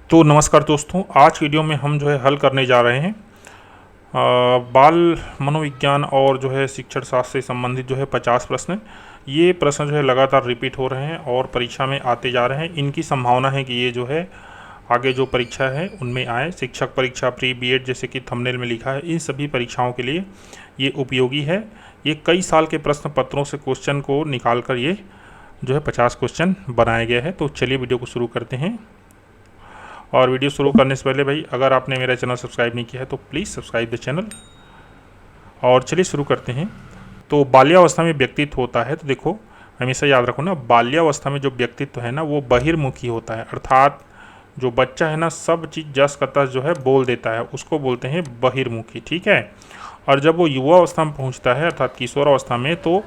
तो नमस्कार दोस्तों, आज वीडियो में हम जो है हल करने जा रहे हैं बाल मनोविज्ञान और जो है शिक्षण शास्त्र से संबंधित जो है 50 प्रश्न। ये प्रश्न जो है लगातार रिपीट हो रहे हैं और परीक्षा में आते जा रहे हैं। इनकी संभावना है कि ये जो है आगे जो परीक्षा है उनमें आए। शिक्षक परीक्षा, प्री बीएड, जैसे कि थंबनेल में लिखा है, इन सभी परीक्षाओं के लिए ये उपयोगी है। ये कई साल के प्रश्न पत्रों से क्वेश्चन को निकाल कर ये जो है 50 क्वेश्चन बनाए गए हैं। तो चलिए वीडियो को शुरू करते हैं। और वीडियो शुरू करने से पहले भाई, अगर आपने मेरा चैनल सब्सक्राइब नहीं किया है तो प्लीज़ सब्सक्राइब द चैनल। और चलिए शुरू करते हैं। तो बाल्यावस्था में व्यक्तित्व होता है, तो देखो हमेशा याद रखो ना, बाल्यावस्था में जो व्यक्तित्व है ना वो बहिर्मुखी होता है। अर्थात जो बच्चा है ना सब चीज़ जस का तस जो है बोल देता है, उसको बोलते हैं बहिर्मुखी। ठीक है। और जब वो युवा अवस्था में पहुँचता है अर्थात किशोर अवस्था में, तो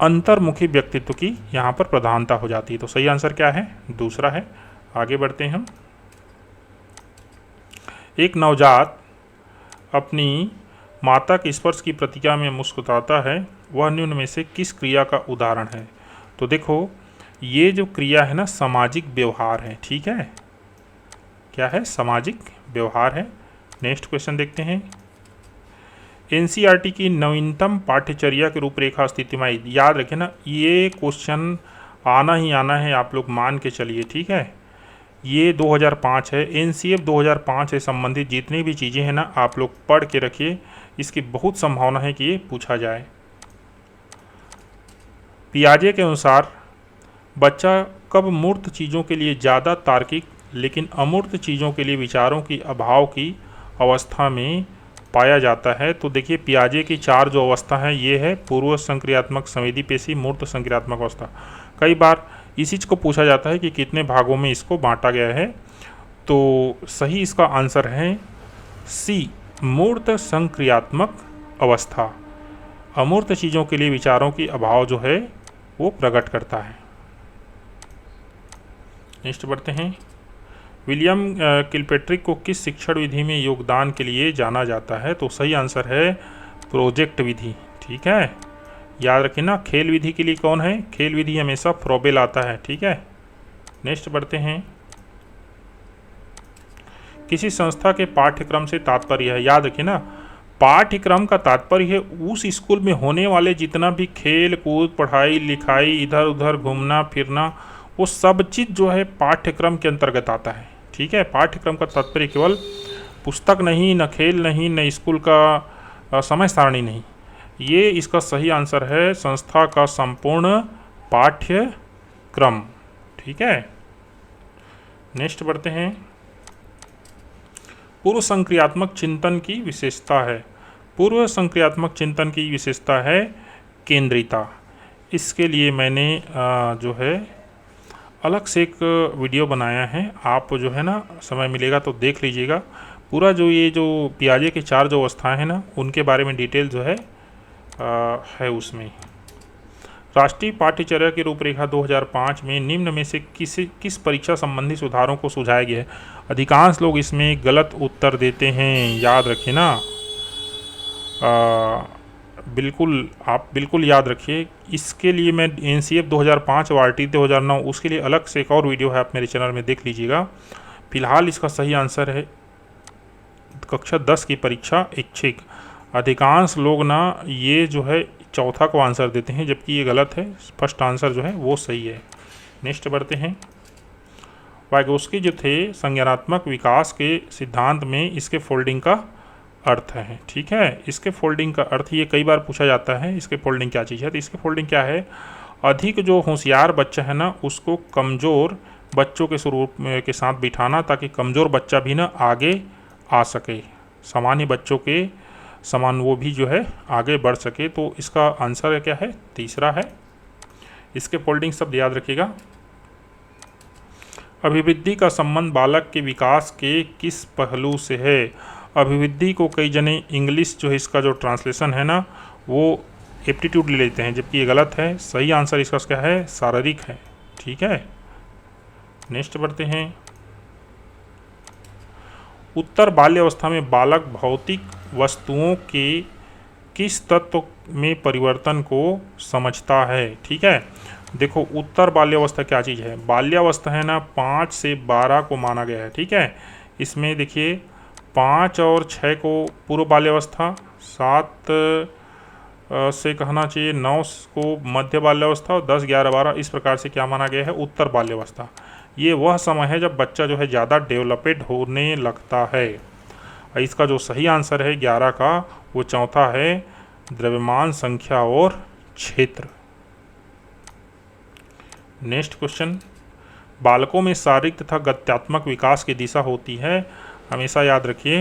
अंतर्मुखी व्यक्तित्व की यहाँ पर प्रधानता हो जाती है। तो सही आंसर क्या है? दूसरा है। आगे बढ़ते हैं हम। एक नवजात अपनी माता के स्पर्श की प्रतिक्रिया में मुस्कुराता है, वह निम्न में से किस क्रिया का उदाहरण है? तो देखो ये जो क्रिया है ना सामाजिक व्यवहार है। ठीक है, क्या है? सामाजिक व्यवहार है। नेक्स्ट क्वेश्चन देखते हैं। एनसीईआरटी की नवीनतम पाठ्यचर्या की रूपरेखा स्थिति में, याद रखें ना ये क्वेश्चन आना ही आना है, आप लोग मान के चलिए। ठीक है, ये 2005 है। एनसीएफ 2005 से संबंधित जितनी भी चीज़ें हैं ना आप लोग पढ़ के रखिए, इसकी बहुत संभावना है कि ये पूछा जाए। पियाजे के अनुसार बच्चा कब मूर्त चीज़ों के लिए ज़्यादा तार्किक लेकिन अमूर्त चीज़ों के लिए विचारों की अभाव की अवस्था में पाया जाता है? तो देखिए पियाजे की 4 जो अवस्था है ये है पूर्व संक्रियात्मक, संवेदी पेशी, मूर्त संक्रियात्मक अवस्था। कई बार इसी चीज़ को पूछा जाता है कि कितने भागों में इसको बांटा गया है। तो सही इसका आंसर है सी, मूर्त संक्रियात्मक अवस्था। अमूर्त चीज़ों के लिए विचारों की अभाव जो है वो प्रकट करता है। नेक्स्ट बढ़ते हैं। विलियम किलपेट्रिक को किस शिक्षण विधि में योगदान के लिए जाना जाता है? तो सही आंसर है प्रोजेक्ट विधि। ठीक है, याद रखें ना, खेल विधि के लिए कौन है? खेल विधि हमेशा फ्रोबेल आता है। ठीक है, नेक्स्ट बढ़ते हैं। किसी संस्था के पाठ्यक्रम से तात्पर्य है, याद रखें ना पाठ्यक्रम का तात्पर्य है उस स्कूल में होने वाले जितना भी खेल कूद, पढ़ाई लिखाई, इधर उधर घूमना फिरना, वो सब चीज़ जो है पाठ्यक्रम के अंतर्गत आता है। ठीक है, पाठ्यक्रम का तात्पर्य केवल पुस्तक नहीं, न खेल नहीं, न स्कूल का समय सारणी नहीं। ये इसका सही आंसर है संस्था का संपूर्ण पाठ्यक्रम। ठीक है, नेक्स्ट बढ़ते हैं। पूर्व संक्रियात्मक चिंतन की विशेषता है। पूर्व संक्रियात्मक चिंतन की विशेषता है केंद्रिता। इसके लिए मैंने जो है अलग से एक वीडियो बनाया है, आप जो है ना समय मिलेगा तो देख लीजिएगा। पूरा जो ये जो पियाजे के 4 जो अवस्थाएं हैं ना उनके बारे में डिटेल जो है उसमें। राष्ट्रीय पाठ्यचर्या की रूपरेखा 2005 में निम्न में से किस परीक्षा संबंधी सुधारों को सुझाया गया है? अधिकांश लोग इसमें गलत उत्तर देते हैं, याद रखिए ना। बिल्कुल, आप बिल्कुल याद रखिए। इसके लिए मैं एनसीएफ 2005 और आरटी 2009 उसके लिए अलग से एक और वीडियो है, आप मेरे चैनल में देख लीजिएगा। फिलहाल इसका सही आंसर है कक्षा 10 की परीक्षा ऐच्छिक। अधिकांश लोग ना ये जो है चौथा को आंसर देते हैं, जबकि ये गलत है। फर्स्ट आंसर जो है वो सही है। नेक्स्ट बढ़ते हैं। वाइगोस्की जो थे संज्ञानात्मक विकास के सिद्धांत में इसके फोल्डिंग का अर्थ है। ठीक है, इसके फोल्डिंग का अर्थ ये कई बार पूछा जाता है, इसके फोल्डिंग क्या चीज़ है? तो इसके फोल्डिंग क्या है? अधिक जो होशियार बच्चा है ना उसको कमज़ोर बच्चों के स्वरूप के साथ बिठाना, ताकि कमज़ोर बच्चा भी ना आगे आ सके, सामान्य बच्चों के समान वो भी जो है आगे बढ़ सके। तो इसका आंसर क्या है? तीसरा है। इसके फोल्डिंग शब्द याद रखिएगा। अभिवृद्धि का संबंध बालक के विकास के किस पहलू से है? अभिवृद्धि को कई जने इंग्लिश जो है इसका जो ट्रांसलेशन है ना वो एप्टीट्यूड ले लेते हैं, जबकि ये गलत है। सही आंसर इसका क्या है? शारीरिक है। ठीक है, नेक्स्ट बढ़ते हैं। उत्तर बाल्यावस्था में बालक भौतिक वस्तुओं के किस तत्व में परिवर्तन को समझता है? ठीक है, देखो उत्तर बाल्यावस्था क्या चीज़ है, बाल्यावस्था है ना 5 से 12 को माना गया है, ठीक है। इसमें देखिए 5 और 6 को पूर्व बाल्यावस्था, 7 से कहना चाहिए 9 को मध्य बाल्यावस्था और 10, 11, 12 इस प्रकार से क्या माना गया है, उत्तर बाल्यावस्था। ये वह समय है जब बच्चा जो है ज़्यादा डेवलपेड होने लगता है। इसका जो सही आंसर है 11 का, वो चौथा है, द्रव्यमान संख्या और क्षेत्र। नेक्स्ट क्वेश्चन, बालकों में शारीरिक तथा गत्यात्मक विकास की दिशा होती है, हमेशा याद रखिए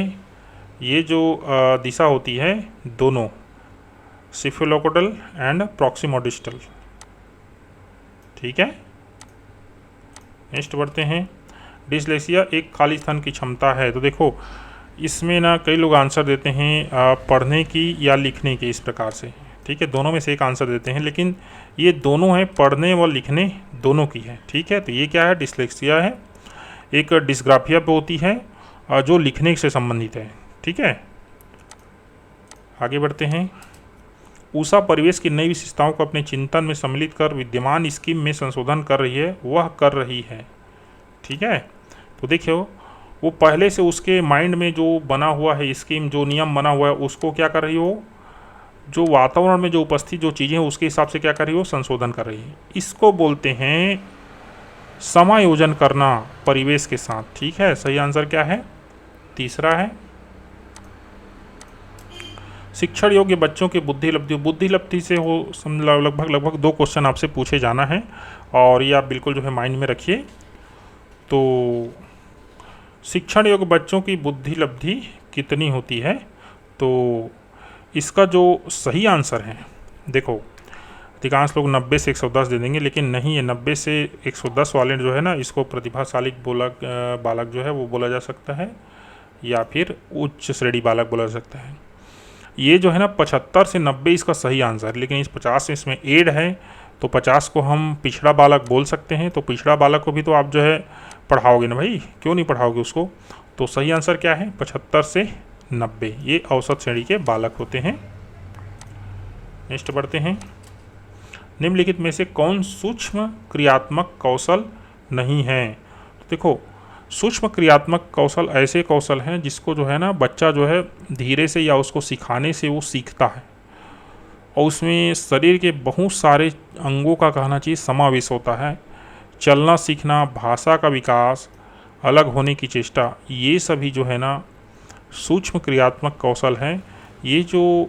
ये जो दिशा होती है दोनों सिफेलोकोडल एंड प्रॉक्सिमोडिस्टल, ठीक है। नेक्स्ट बढ़ते हैं, डिसलेक्सिया एक खाली स्थान की क्षमता है। तो देखो इसमें ना कई लोग आंसर देते हैं पढ़ने की या लिखने की, इस प्रकार से, ठीक है। दोनों में से एक आंसर देते हैं, लेकिन ये दोनों हैं, पढ़ने व लिखने दोनों की है, ठीक है। तो ये क्या है, डिसलेक्सिया है। एक डिस्ग्राफिया पे होती है जो लिखने से संबंधित है, ठीक है। आगे बढ़ते हैं, ऊषा परिवेश की नई विशेषताओं को अपने चिंतन में सम्मिलित कर विद्यमान स्कीम में संशोधन कर रही है, वह कर रही है, ठीक है। तो देखियो वो पहले से उसके माइंड में जो बना हुआ है स्कीम, जो नियम बना हुआ है, उसको क्या कर रही हो, जो वातावरण में जो उपस्थित जो चीज़ें हैं उसके हिसाब से क्या कर रही हो, संशोधन कर रही है। इसको बोलते हैं समायोजन करना परिवेश के साथ, ठीक है। सही आंसर क्या है, तीसरा है। शिक्षण योग्य बच्चों की बुद्धि लब्धि से हो लगभग 2 क्वेश्चन आपसे पूछे जाना है, और ये आप बिल्कुल जो है माइंड में रखिए। तो शिक्षण योग्य बच्चों की बुद्धि लब्धि कितनी होती है, तो इसका जो सही आंसर है, देखो अधिकांश लोग 90 से 110 दे देंगे, लेकिन नहीं है, 90 से 110 वाले जो है ना, इसको प्रतिभाशाली बालक जो है वो बोला जा सकता है, या फिर उच्च श्रेणी बालक बोला जा सकता है। ये जो है ना 75 से 90 इसका सही आंसर है, लेकिन इस 50 इसमें एड है, तो 50 को हम पिछड़ा बालक बोल सकते हैं। तो पिछड़ा बालक को भी तो आप जो है पढ़ाओगे ना भाई, क्यों नहीं पढ़ाओगे उसको। तो सही आंसर क्या है, 75 से 90, ये औसत श्रेणी के बालक होते हैं। नेक्स्ट बढ़ते हैं, निम्नलिखित में से कौन सूक्ष्म क्रियात्मक कौशल नहीं है। तो देखो सूक्ष्म क्रियात्मक कौशल ऐसे कौशल हैं जिसको जो है ना बच्चा जो है धीरे से या उसको सिखाने से वो सीखता है, और उसमें शरीर के बहुत सारे अंगों का कहना चाहिए समावेश होता है। चलना सीखना, भाषा का विकास, अलग होने की चेष्टा, ये सभी जो है ना सूक्ष्म क्रियात्मक कौशल हैं। ये जो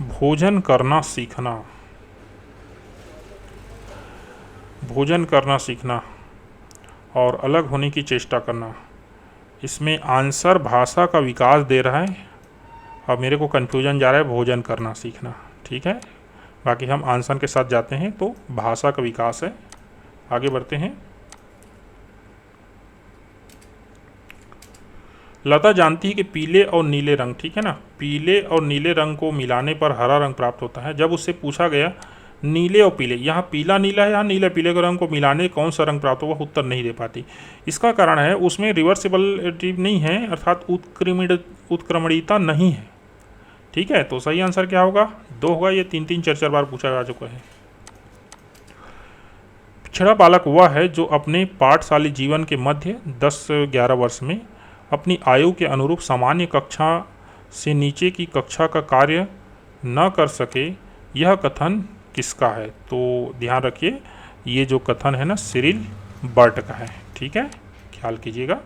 भोजन करना सीखना और अलग होने की चेष्टा करना, इसमें आंसर भाषा का विकास दे रहा है। अब मेरे को कन्फ्यूजन जा रहा है भोजन करना सीखना, ठीक है। बाकी हम आंसर के साथ जाते हैं, तो भाषा का विकास है। आगे बढ़ते हैं, लता जानती है कि पीले और नीले रंग, ठीक है ना, पीले और नीले रंग को मिलाने पर हरा रंग प्राप्त होता है। जब उससे पूछा गया नीले और पीले, यहाँ पीला नीला है, यहाँ नीले पीले के रंग को मिलाने कौन सा रंग प्राप्त होगा, उत्तर नहीं दे पाती। इसका कारण है उसमें रिवर्सिबिलिटी नहीं है, अर्थात उत्क्रमणीयता नहीं है, ठीक है। तो सही आंसर क्या होगा, 2 होगा। ये 3-3, 4-4 बार पूछा जा चुका है। पिछड़ा बालक वह है जो अपने पाठशाली जीवन के मध्य 10-11 वर्ष में अपनी आयु के अनुरूप सामान्य कक्षा से नीचे की कक्षा का कार्य न कर सके। यह कथन किसका है, तो ध्यान रखिए ये जो कथन है ना सिरिल बर्ट का है, ठीक है, ख्याल कीजिएगा।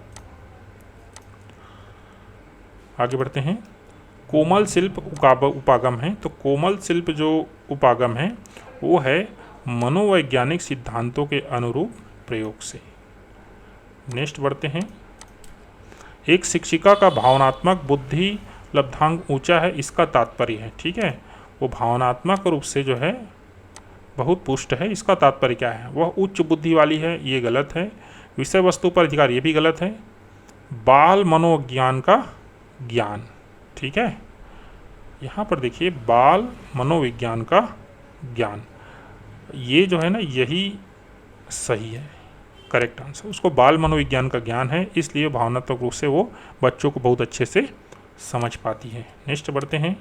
आगे बढ़ते हैं, कोमल शिल्प उपागम है। तो कोमल शिल्प जो उपागम है वो है मनोवैज्ञानिक सिद्धांतों के अनुरूप प्रयोग से। नेक्स्ट बढ़ते हैं, एक शिक्षिका का भावनात्मक बुद्धि लब्धांक ऊंचा है, इसका तात्पर्य है, ठीक है, वो भावनात्मक रूप से जो है बहुत पुष्ट है, इसका तात्पर्य क्या है, वह उच्च बुद्धि वाली है, ये गलत है। विषय वस्तु पर अधिकार, ये भी गलत है। बाल मनोविज्ञान का ज्ञान, ठीक है, यहाँ पर देखिए बाल मनोविज्ञान का ज्ञान, ये जो है ना यही सही है, करेक्ट आंसर। उसको बाल मनोविज्ञान का ज्ञान है, इसलिए भावनात्मक रूप से वो बच्चों को बहुत अच्छे से समझ पाती है। नेक्स्ट बढ़ते हैं,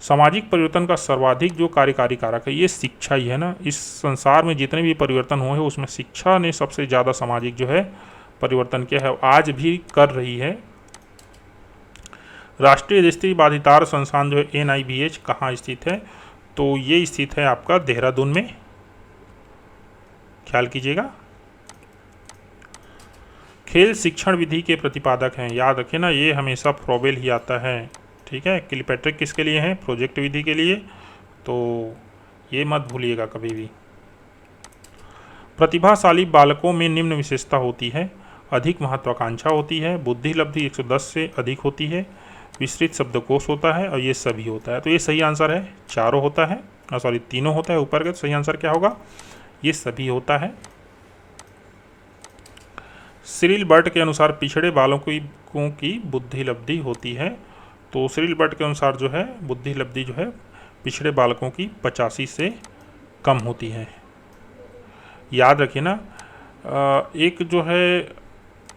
सामाजिक परिवर्तन का सर्वाधिक जो कार्यकारी कारक है ये शिक्षा ही है ना। इस संसार में जितने भी परिवर्तन हुए हैं उसमें शिक्षा ने सबसे ज़्यादा सामाजिक जो है परिवर्तन किया है, आज भी कर रही है। राष्ट्रीय दृष्टि बाधितार संस्थान जो है NIBH कहाँ स्थित है, तो ये स्थित है आपका देहरादून में, ख्याल कीजिएगा। खेल शिक्षण विधि के प्रतिपादक हैं, याद रखें ना, ये हमेशा फ्रोबेल ही आता है, ठीक है। किलपैट्रिक किसके लिए है, प्रोजेक्ट विधि के लिए, तो ये मत भूलिएगा कभी भी। प्रतिभाशाली बालकों में निम्न विशेषता होती है, अधिक महत्वाकांक्षा होती है, बुद्धि लब्धि 110 से अधिक होती है, विस्तृत शब्दकोश होता है और ये सभी होता है। तो ये सही आंसर है, चारों होता है, सॉरी तीनों होता है ऊपर का। तो सही आंसर क्या होगा, ये सभी होता है। सिरिल बर्ट के अनुसार पिछड़े बालकों की बुद्धि लब्धि होती है, तो सिरिल बर्ट के अनुसार जो है बुद्धि लब्धि जो है पिछड़े बालकों की 85 से कम होती है। याद रखिए ना, एक जो है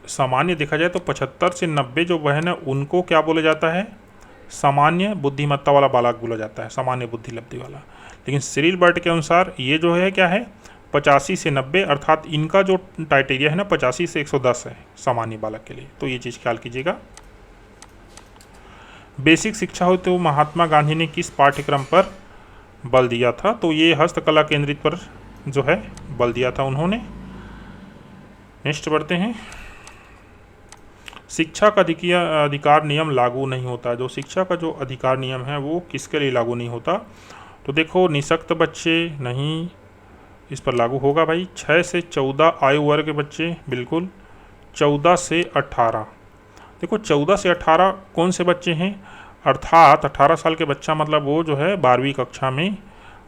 सामान्य देखा जाए तो 75 से 90 जो वह है ना उनको क्या बोला जाता है, सामान्य बुद्धिमत्ता वाला बालक बोला जाता है, सामान्य बुद्धि लब्धि वाला। लेकिन सिरिल बर्ट के अनुसार ये जो है क्या है 85 से 90, अर्थात इनका जो क्राइटेरिया है ना 85 से 110 है सामान्य बालक के लिए, तो ये चीज़ ख्याल कीजिएगा। बेसिक शिक्षा हो तो महात्मा गांधी ने किस पाठ्यक्रम पर बल दिया था, तो ये हस्तकला केंद्रित पर जो है बल दिया था उन्होंने। नेक्स्ट बढ़ते हैं। शिक्षा का अधिकार नियम लागू नहीं होता, जो शिक्षा का जो अधिकार नियम है वो किसके लिए लागू नहीं होता, तो देखो निःशक्त बच्चे नहीं, इस पर लागू होगा भाई। 6 से 14 आयु वर्ग के बच्चे बिल्कुल, 14 से 18, देखो 14 से 18 कौन से बच्चे हैं, अर्थात 18 साल के बच्चा मतलब वो जो है 12वीं कक्षा में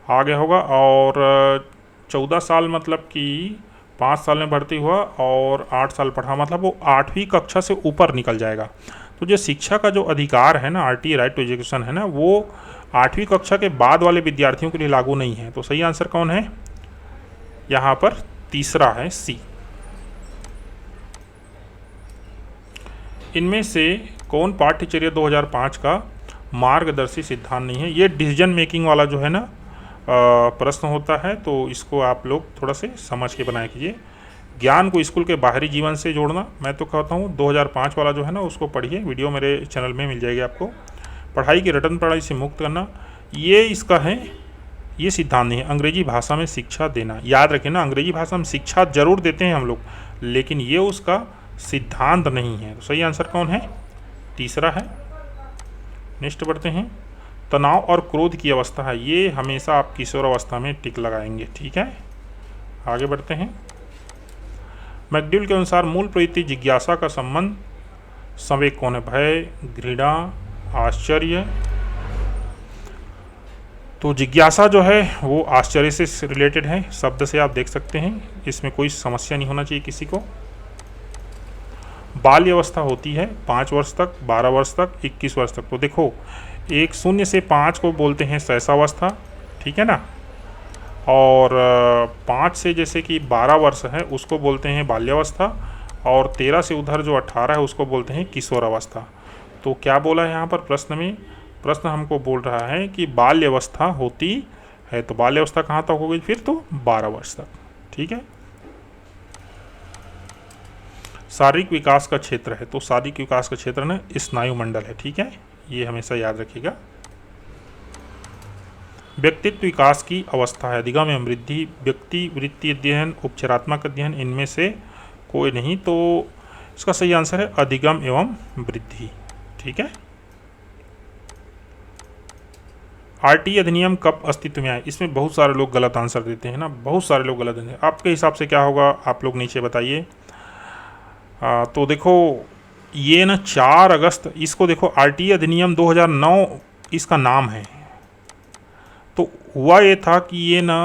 आ गया होगा, और 14 साल मतलब कि 5 साल में भर्ती हुआ और 8 साल पढ़ा, मतलब वो 8वीं कक्षा से ऊपर निकल जाएगा। तो जो शिक्षा का जो अधिकार है ना, RT राइट टू एजुकेशन है ना, वो 8वीं कक्षा के बाद वाले विद्यार्थियों के लिए लागू नहीं है। तो सही आंसर कौन है, यहाँ पर तीसरा है C। इनमें से कौन पाठ्यचर्या 2005 का मार्गदर्शी सिद्धांत नहीं है, ये डिसीजन मेकिंग वाला जो है ना प्रश्न होता है, तो इसको आप लोग थोड़ा से समझ के बनाया कीजिए। ज्ञान को स्कूल के बाहरी जीवन से जोड़ना, मैं तो कहता हूँ 2005 वाला जो है ना उसको पढ़िए, वीडियो मेरे चैनल में मिल जाएगी आपको। पढ़ाई की रटन पढ़ाई से मुक्त करना, ये इसका है, ये सिद्धांत नहीं है। अंग्रेजी भाषा में शिक्षा देना, याद रखें ना, अंग्रेजी भाषा में शिक्षा जरूर देते हैं हम लोग, लेकिन ये उसका सिद्धांत नहीं है। तो सही आंसर कौन है, तीसरा है। नेक्स्ट बढ़ते हैं। तनाव और क्रोध की अवस्था है, ये हमेशा आप किशोर अवस्था में टिक लगाएंगे, ठीक है। आगे बढ़ते हैं। मैकडूगल के अनुसार मूल प्रवृत्ति जिज्ञासा का संबंध संवेग कौन है, भय, घृणा, आश्चर्य। तो जिज्ञासा जो है वो आश्चर्य से रिलेटेड है, शब्द से आप देख सकते हैं, इसमें कोई समस्या नहीं होना चाहिए किसी को। बाल्य अवस्था होती है 5 वर्ष तक, 12 वर्ष तक, 21 वर्ष तक। तो देखो 0 से 5 को बोलते हैं शैशवावस्था, ठीक है ना, और 5 से जैसे कि 12 वर्ष है उसको बोलते हैं बाल्यावस्था, और 13 से उधर जो 18 है उसको बोलते हैं किशोरावस्था। तो क्या बोला है यहाँ पर प्रश्न में, प्रश्न हमको बोल रहा है कि बाल्यावस्था होती है, तो बाल्यावस्था कहाँ तक हो गई फिर, तो 12 वर्ष तक, ठीक है। शारीरिक विकास का क्षेत्र है, तो शारीरिक विकास का क्षेत्र ना स्नायु मंडल है, ठीक है, ये हमेशा याद रखिएगा। व्यक्तित्व विकास की अवस्था है, अधिगम एवं वृद्धि, व्यक्ति वृत्ति अध्ययन, उपचारात्मक अध्ययन, इनमें से कोई नहीं, तो इसका सही आंसर है अधिगम एवं वृद्धि, ठीक है। RT अधिनियम कब अस्तित्व में आए, इसमें बहुत सारे लोग गलत आंसर देते हैं ना, बहुत सारे लोग गलत देते हैं। आपके हिसाब से क्या होगा, आप लोग नीचे बताइए। तो देखो ये ना 4 अगस्त, इसको देखो RT अधिनियम 2009 इसका नाम है। तो हुआ ये था कि ये ना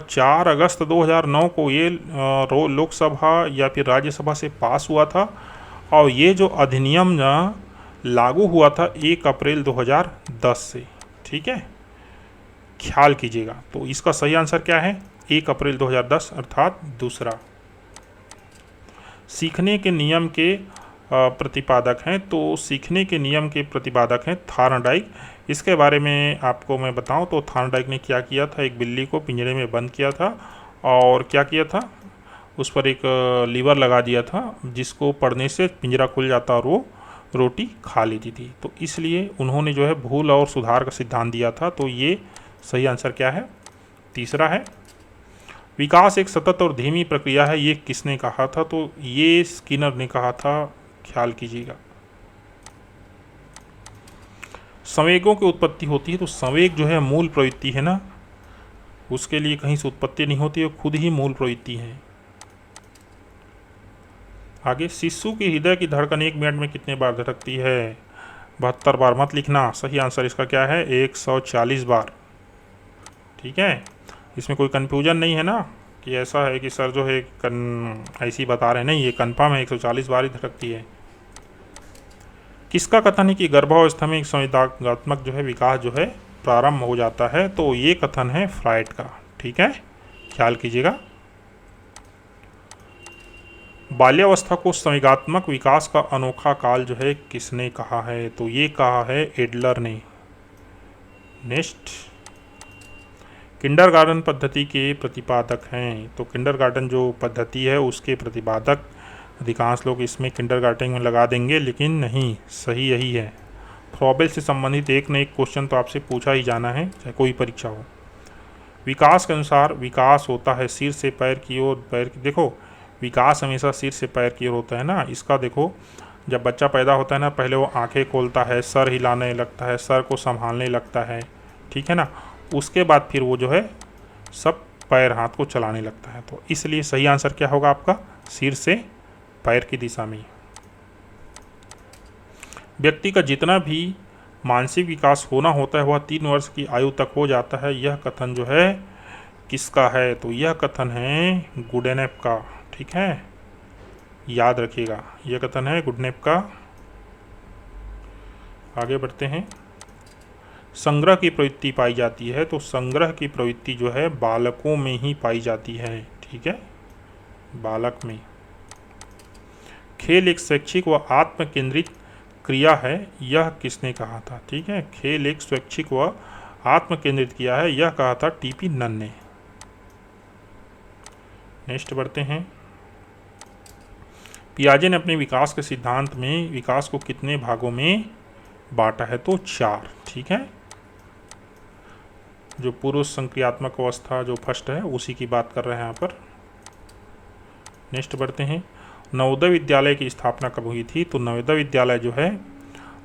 4 अगस्त 2009 को ये लोकसभा या फिर राज्यसभा से पास हुआ था, और ये जो अधिनियम ना लागू हुआ था 1 अप्रैल 2010 से, ठीक है, ख्याल कीजिएगा। तो इसका सही आंसर क्या है, 1 अप्रैल 2010, अर्थात दूसरा। सीखने के नियम के प्रतिपादक हैं, तो सीखने के नियम के प्रतिपादक हैं थॉर्नडाइक। इसके बारे में आपको मैं बताऊं तो थॉर्नडाइक ने क्या किया था, एक बिल्ली को पिंजरे में बंद किया था और क्या किया था, उस पर एक लीवर लगा दिया था जिसको पड़ने से पिंजरा खुल जाता और वो रोटी खा लेती थी। तो इसलिए उन्होंने जो है भूल और सुधार का सिद्धांत दिया था। तो ये सही आंसर क्या है, तीसरा है। विकास एक सतत और धीमी प्रक्रिया है, ये किसने कहा था, तो ये स्किनर ने कहा था, ख्याल कीजिएगा। संवेगों की उत्पत्ति होती है, तो संवेग जो है मूल प्रवृत्ति है ना, उसके लिए कहीं से उत्पत्ति नहीं होती है, खुद ही मूल प्रवृत्ति है। आगे, शिशु के हृदय की धड़कन 1 मिनट में कितने बार धड़कती है, 72 बार। मत लिखना, सही आंसर इसका क्या है, 140 बार। ठीक है, इसमें कोई कन्फ्यूजन नहीं है ना कि ऐसा है कि सर जो है ऐसी बता रहे हैं, नहीं, ये कन्फर्म है, 140 बार ही धड़कती है। किसका कथन है कि गर्भावस्था में एक संवेदनात्मक जो है विकास जो है प्रारंभ हो जाता है, तो ये कथन है फ्राइड का। ठीक है, ख्याल कीजिएगा। बाल्यावस्था को संवेगात्मक विकास का अनोखा काल जो है किसने कहा है, तो ये कहा है एडलर ने। नेक्स्ट, किंडरगार्टन पद्धति के प्रतिपादक हैं, तो किंडरगार्टन जो पद्धति है उसके प्रतिपादक, अधिकांश लोग इसमें किंडरगार्टन में लगा देंगे, लेकिन नहीं, सही यही है। फ्रॉबेल से संबंधित एक न एक क्वेश्चन तो आपसे पूछा ही जाना है, चाहे कोई परीक्षा हो। विकास के अनुसार विकास होता है सिर से पैर की ओर, पैर की, देखो विकास हमेशा सिर से पैर की ओर होता है ना। इसका देखो, जब बच्चा पैदा होता है ना, पहले वो आंखें खोलता है, सर हिलाने लगता है, सर को संभालने लगता है, ठीक है ना, उसके बाद फिर वो जो है सब पैर हाथ को चलाने लगता है। तो इसलिए सही आंसर क्या होगा आपका, सिर से पैर की दिशा में। व्यक्ति का जितना भी मानसिक विकास होना होता है वह 3 वर्ष की आयु तक हो जाता है, यह कथन जो है किसका है, तो यह कथन है गुडेनेप का। ठीक है, याद रखिएगा, यह कथन है गुडेनेप का। आगे बढ़ते हैं। संग्रह की प्रवृत्ति पाई जाती है, तो संग्रह की प्रवृत्ति जो है बालकों में ही पाई जाती है। ठीक है, बालक में। खेल एक स्वैच्छिक व आत्म केंद्रित क्रिया है, यह किसने कहा था। ठीक है, खेल एक स्वैच्छिक व आत्म केंद्रित किया है, यह कहा था टीपी नन ने। नेक्स्ट बढ़ते हैं। पियाजे ने अपने विकास के सिद्धांत में विकास को कितने भागों में बांटा है, तो 4। ठीक है, जो पूर्व संक्रियात्मक अवस्था जो फर्स्ट है उसी की बात कर रहे हैं यहाँ पर। नेक्स्ट बढ़ते हैं। नवोदय विद्यालय की स्थापना कब हुई थी, तो नवोदय विद्यालय जो है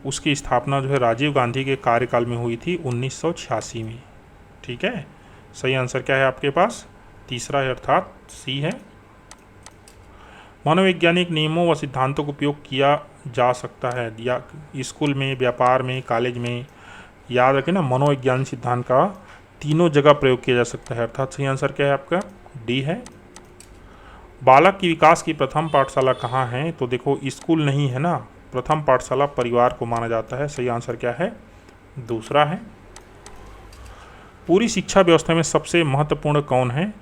उसकी स्थापना जो है राजीव गांधी के कार्यकाल में हुई थी 1986 में। ठीक है, सही आंसर क्या है आपके पास, तीसरा है, अर्थात सी है। मनोवैज्ञानिक नियमों व सिद्धांतों का उपयोग किया जा सकता है, या स्कूल में, व्यापार में, कॉलेज में, याद रखें ना, मनोविज्ञान सिद्धांत का तीनों जगह प्रयोग किया जा सकता है, अर्थात सही आंसर क्या है आपका, डी है। बालक की विकास की प्रथम पाठशाला कहाँ है, तो देखो स्कूल नहीं है ना, प्रथम पाठशाला परिवार को माना जाता है, सही आंसर क्या है, दूसरा है। पूरी शिक्षा व्यवस्था में सबसे महत्वपूर्ण कौन है,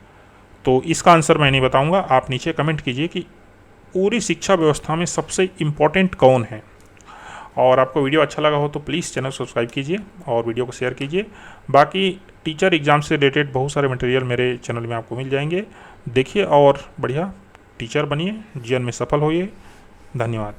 तो इसका आंसर मैं नहीं बताऊंगा, आप नीचे कमेंट कीजिए कि पूरी शिक्षा व्यवस्था में सबसे इम्पोर्टेंट कौन है। और आपको वीडियो अच्छा लगा हो तो प्लीज़ चैनल सब्सक्राइब कीजिए और वीडियो को शेयर कीजिए। बाकी टीचर एग्ज़ाम से रिलेटेड बहुत सारे मटेरियल मेरे चैनल में आपको मिल जाएंगे, देखिए और बढ़िया टीचर बनिए, जीवन में सफल होइए। धन्यवाद।